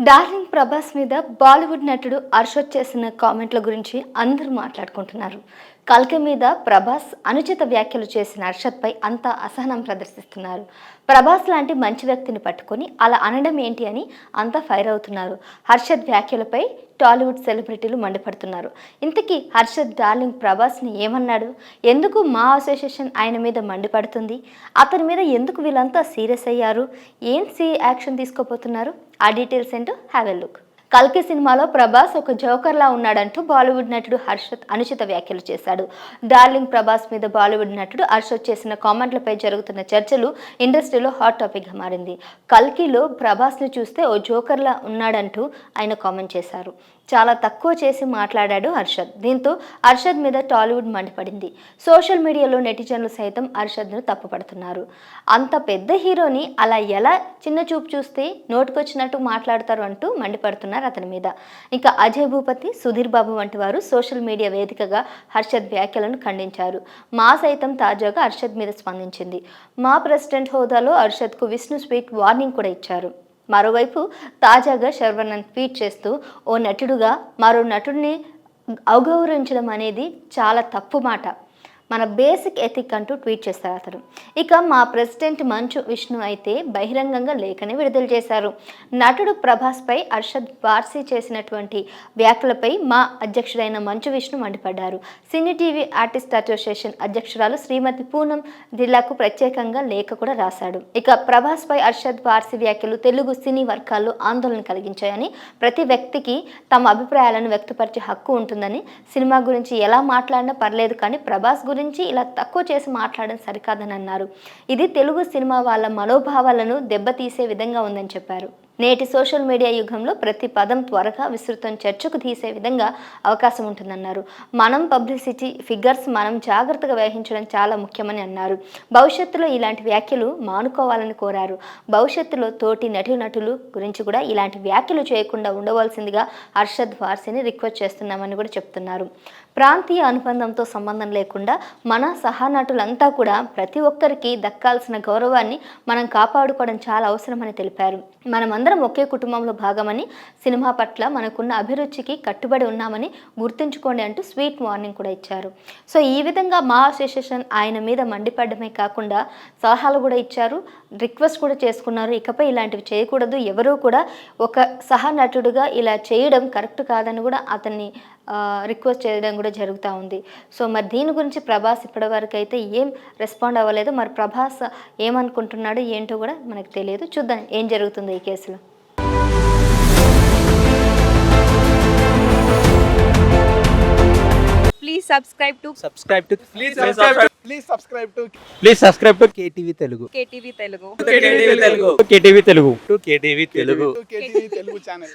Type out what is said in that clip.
Darling Prabhas మీద బాలీవుడ్ నటుడు హర్షద్ చేసిన కామెంట్ల గురించి అందరూ మాట్లాడుకుంటున్నారు. కల్కి మీద ప్రభాస్ అనుచిత వ్యాఖ్యలు చేసిన హర్షద్పై అంతా అసహనం ప్రదర్శిస్తున్నారు. ప్రభాస్ లాంటి మంచి వ్యక్తిని పట్టుకొని అలా అనడం ఏంటి అని అంతా ఫైర్ అవుతున్నారు. హర్షద్ వ్యాఖ్యలపై టాలీవుడ్ సెలబ్రిటీలు మండిపడుతున్నారు. ఇంతకీ హర్షద్ డార్లింగ్ ప్రభాస్ని ఏమన్నాడు? ఎందుకు మా అసోసియేషన్ ఆయన మీద మండిపడుతుంది? అతని మీద ఎందుకు వీళ్ళంతా సీరియస్ అయ్యారు? ఏం యాక్షన్ తీసుకోబోతున్నారు? ఆ డీటెయిల్స్ ఏంటో హ్యావ్ ఎ లుక్. కల్కి సినిమాలో ప్రభాస్ ఒక జోకర్లా ఉన్నాడంటూ బాలీవుడ్ నటుడు హర్షద్ అనుచిత వ్యాఖ్యలు చేశాడు. డార్లింగ్ ప్రభాస్ మీద బాలీవుడ్ నటుడు హర్షద్ చేసిన కామెంట్లపై జరుగుతున్న చర్చలు ఇండస్ట్రీలో హాట్ టాపిక్గా మారింది. కల్కిలో ప్రభాస్ని చూస్తే ఓ జోకర్లా ఉన్నాడంటూ ఆయన కామెంట్ చేశారు. చాలా తక్కువ చేసి మాట్లాడాడు హర్షద్. దీంతో హర్షద్ మీద టాలీవుడ్ మండిపడింది. సోషల్ మీడియాలో నెటిజన్లు సైతం హర్షద్ను తప్పుపడుతున్నారు. అంత పెద్ద హీరోని అలా ఎలా చిన్న చూపు చూస్తే నోటుకొచ్చినట్టు మాట్లాడతారు అంటూ మండిపడుతున్నారు అతని మీద. ఇంకా అజయ్ భూపతి, సుధీర్ బాబు వంటి వారు సోషల్ మీడియా వేదికగా హర్షద్ వ్యాఖ్యలను ఖండించారు. మా సైతం తాజాగా హర్షద్ మీద స్పందించింది. మా ప్రెసిడెంట్ హోదాలో హర్షద్కు విష్ణు స్వీట్ వార్నింగ్ కూడా ఇచ్చారు. మరోవైపు తాజాగా శర్వణన్ ట్వీట్ చేస్తూ ఓ నటుడుగా మరో నటుడిని అవగౌరవించడం అనేది చాలా తప్పు మాట, మన బేసిక్ ఎథిక్ అంటూ ట్వీట్ చేశారు అతను. ఇక మా ప్రెసిడెంట్ మంచు విష్ణు అయితే బహిరంగంగా లేఖని విడుదల చేశారు. నటుడు ప్రభాస్పై హర్షద్ వార్సీ చేసినటువంటి వ్యాఖ్యలపై మా అధ్యక్షుడైన మంచు విష్ణు మండిపడ్డారు. సినీ టీవీ ఆర్టిస్ట్ అసోసియేషన్ అధ్యక్షురాలు శ్రీమతి పూనం జిల్లాకు ప్రత్యేకంగా లేఖ కూడా రాశాడు. ఇక ప్రభాస్పై హర్షద్ వార్సీ వ్యాఖ్యలు తెలుగు సినీ వర్గాల్లో ఆందోళన కలిగించాయని, ప్రతి వ్యక్తికి తమ అభిప్రాయాలను వ్యక్తపరిచే హక్కు ఉంటుందని, సినిమా గురించి ఎలా మాట్లాడినా పర్లేదు కానీ ప్రభాస్ గురించి ఇలా తక్కువ చేసి మాట్లాడడం సరికాదని అన్నారు. ఇది తెలుగు సినిమా వాళ్ళ మనోభావాలను దెబ్బతీసే విధంగా ఉందని చెప్పారు. నేటి సోషల్ మీడియా యుగంలో ప్రతి పదం త్వరగా విస్తృతం చర్చకు తీసే విధంగా అవకాశం ఉంటుందన్నారు. మనం పబ్లిసిటీ ఫిగర్స్ మనం జాగ్రత్తగా వహించడం చాలా ముఖ్యమని అన్నారు. భవిష్యత్తులో ఇలాంటి వ్యాఖ్యలు మానుకోవాలని కోరారు. భవిష్యత్తులో తోటి నటులు గురించి కూడా ఇలాంటి వ్యాఖ్యలు చేయకుండా ఉండవలసిందిగా హర్షద్ వార్సీని రిక్వెస్ట్ చేస్తున్నామని కూడా చెప్తున్నారు. ప్రాంతీయ అనుబంధంతో సంబంధం లేకుండా మన సహనటులంతా కూడా ప్రతి ఒక్కరికి దక్కాల్సిన గౌరవాన్ని మనం కాపాడుకోవడం చాలా అవసరమని తెలిపారు. మనమందరం ఒకే కుటుంబంలో భాగమని, సినిమా పట్ల మనకున్న అభిరుచికి కట్టుబడి ఉన్నామని గుర్తుంచుకోండి అంటూ స్వీట్ వార్నింగ్ కూడా ఇచ్చారు. సో ఈ విధంగా మా అసోసియేషన్ ఆయన మీద మండిపడమే కాకుండా సలహాలు కూడా ఇచ్చారు, రిక్వెస్ట్ కూడా చేసుకున్నారు. ఇకపై ఇలాంటివి చేయకూడదు, ఎవరూ కూడా ఒక సహనటుడుగా ఇలా చేయడం కరెక్ట్ కాదని కూడా అతన్ని రిక్వెస్ట్ చేయడం కూడా జరుగుతూ ఉంది. సో మరి దీని గురించి ప్రభాస్ ఇప్పటివరకు అయితే ఏం రెస్పాండ్ అవ్వలేదు. మరి ప్రభాస్ ఏమనుకుంటున్నాడు ఏంటో కూడా మనకు తెలియదు. చూద్దాం ఏం జరుగుతుందో ఈ కేసులో. Please subscribe to KTV Telugu. KTV Telugu. KTV Telugu. KTV Telugu channel.